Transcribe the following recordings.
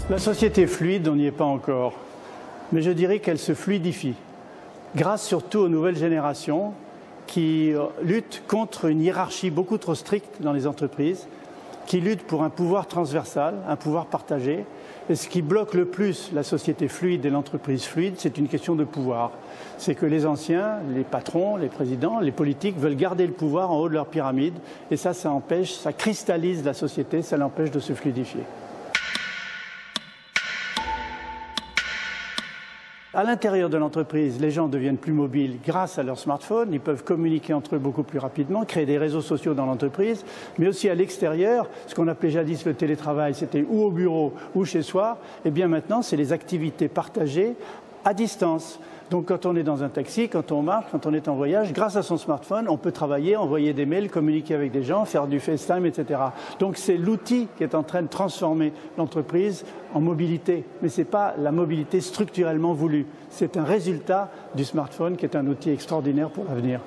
La société est fluide, on n'y est pas encore, mais je dirais qu'elle se fluidifie, grâce surtout aux nouvelles générations qui luttent contre une hiérarchie beaucoup trop stricte dans les entreprises, qui luttent pour un pouvoir transversal, un pouvoir partagé. Et ce qui bloque le plus la société fluide et l'entreprise fluide, c'est une question de pouvoir. C'est que les anciens, les patrons, les présidents, les politiques veulent garder le pouvoir en haut de leur pyramide, et ça empêche, ça cristallise la société, ça l'empêche de se fluidifier. À l'intérieur de l'entreprise, les gens deviennent plus mobiles grâce à leur smartphone. Ils peuvent communiquer entre eux beaucoup plus rapidement, créer des réseaux sociaux dans l'entreprise, mais aussi à l'extérieur. Ce qu'on appelait jadis le télétravail, c'était ou au bureau ou chez soi. Et bien maintenant, c'est les activités partagées à distance. Donc quand on est dans un taxi, quand on marche, quand on est en voyage, grâce à son smartphone, on peut travailler, envoyer des mails, communiquer avec des gens, faire du FaceTime, etc. Donc c'est l'outil qui est en train de transformer l'entreprise en mobilité. Mais ce n'est pas la mobilité structurellement voulue. C'est un résultat du smartphone qui est un outil extraordinaire pour l'avenir.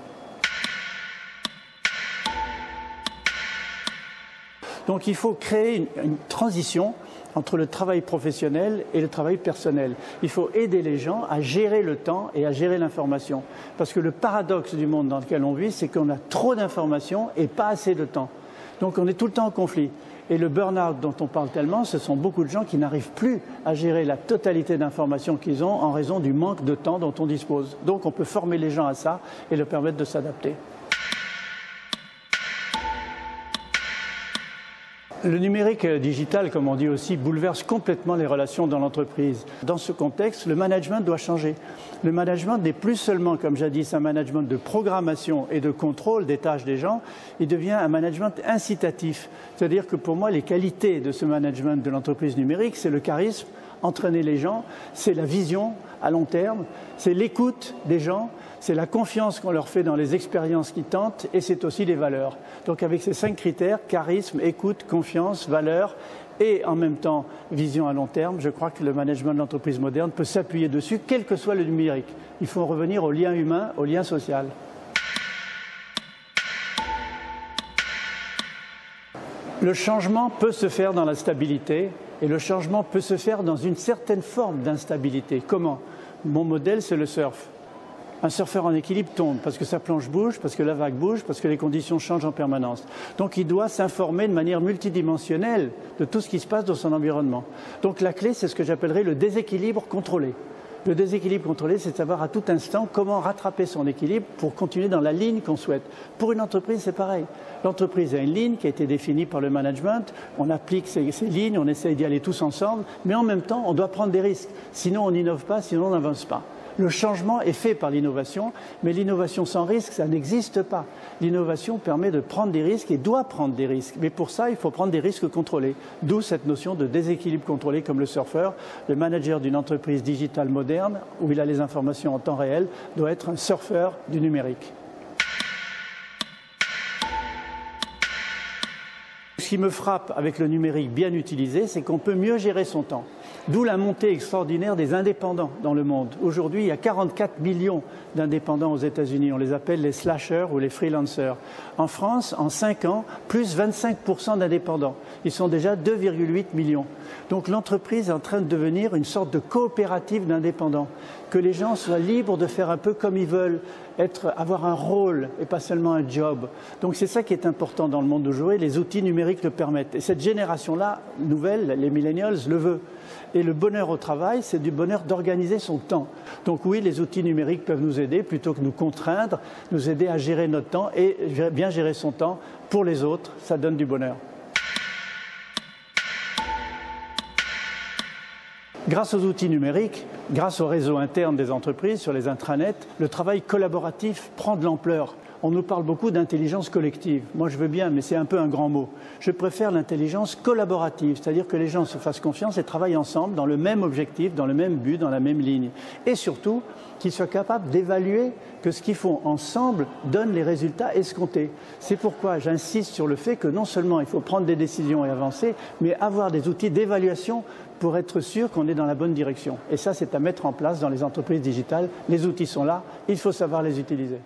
Donc il faut créer une transition entre le travail professionnel et le travail personnel. Il faut aider les gens à gérer le temps et à gérer l'information. Parce que le paradoxe du monde dans lequel on vit, c'est qu'on a trop d'informations et pas assez de temps. Donc on est tout le temps en conflit. Et le burn-out dont on parle tellement, ce sont beaucoup de gens qui n'arrivent plus à gérer la totalité d'informations qu'ils ont en raison du manque de temps dont on dispose. Donc on peut former les gens à ça et leur permettre de s'adapter. Le numérique digital, comme on dit aussi, bouleverse complètement les relations dans l'entreprise. Dans ce contexte, le management doit changer. Le management n'est plus seulement, comme jadis, un management de programmation et de contrôle des tâches des gens, il devient un management incitatif. C'est-à-dire que pour moi, les qualités de ce management de l'entreprise numérique, c'est le charisme, entraîner les gens, c'est la vision à long terme, c'est l'écoute des gens, c'est la confiance qu'on leur fait dans les expériences qu'ils tentent et c'est aussi les valeurs. Donc avec ces 5 critères, charisme, écoute, confiance, valeurs et en même temps vision à long terme, je crois que le management de l'entreprise moderne peut s'appuyer dessus, quel que soit le numérique. Il faut revenir au lien humain, au lien social. Le changement peut se faire dans la stabilité et le changement peut se faire dans une certaine forme d'instabilité. Comment? Mon modèle, c'est le surf. Un surfeur en équilibre tombe parce que sa planche bouge, parce que la vague bouge, parce que les conditions changent en permanence. Donc il doit s'informer de manière multidimensionnelle de tout ce qui se passe dans son environnement. Donc la clé, c'est ce que j'appellerais le déséquilibre contrôlé. Le déséquilibre contrôlé, c'est de savoir à tout instant comment rattraper son équilibre pour continuer dans la ligne qu'on souhaite. Pour une entreprise, c'est pareil. L'entreprise a une ligne qui a été définie par le management, on applique ces lignes, on essaye d'y aller tous ensemble, mais en même temps, on doit prendre des risques. Sinon, on n'innove pas, sinon on n'avance pas. Le changement est fait par l'innovation, mais l'innovation sans risque, ça n'existe pas. L'innovation permet de prendre des risques et doit prendre des risques. Mais pour ça, il faut prendre des risques contrôlés. D'où cette notion de déséquilibre contrôlé comme le surfeur. Le manager d'une entreprise digitale moderne, où il a les informations en temps réel, doit être un surfeur du numérique. Ce qui me frappe avec le numérique bien utilisé, c'est qu'on peut mieux gérer son temps. D'où la montée extraordinaire des indépendants dans le monde. Aujourd'hui, il y a 44 millions d'indépendants aux États-Unis. On les appelle les slashers ou les freelancers. En France, en 5 ans, plus 25% d'indépendants. Ils sont déjà 2,8 millions. Donc l'entreprise est en train de devenir une sorte de coopérative d'indépendants. Que les gens soient libres de faire un peu comme ils veulent, avoir un rôle et pas seulement un job. Donc c'est ça qui est important dans le monde d'aujourd'hui. Les outils numériques le permettent. Et cette génération-là, nouvelle, les millennials, le veut. Et le bonheur au travail, c'est du bonheur d'organiser son temps. Donc oui, les outils numériques peuvent nous aider plutôt que nous contraindre, nous aider à gérer notre temps et bien gérer son temps pour les autres, ça donne du bonheur. Grâce aux outils numériques, grâce au réseau interne des entreprises, sur les intranets, le travail collaboratif prend de l'ampleur. On nous parle beaucoup d'intelligence collective. Moi, je veux bien, mais c'est un peu un grand mot. Je préfère l'intelligence collaborative, c'est-à-dire que les gens se fassent confiance et travaillent ensemble dans le même objectif, dans le même but, dans la même ligne. Et surtout, qu'ils soient capables d'évaluer que ce qu'ils font ensemble donne les résultats escomptés. C'est pourquoi j'insiste sur le fait que non seulement il faut prendre des décisions et avancer, mais avoir des outils d'évaluation pour être sûr qu'on est dans la bonne direction. Et ça, c'est à mettre en place dans les entreprises digitales. Les outils sont là, il faut savoir les utiliser.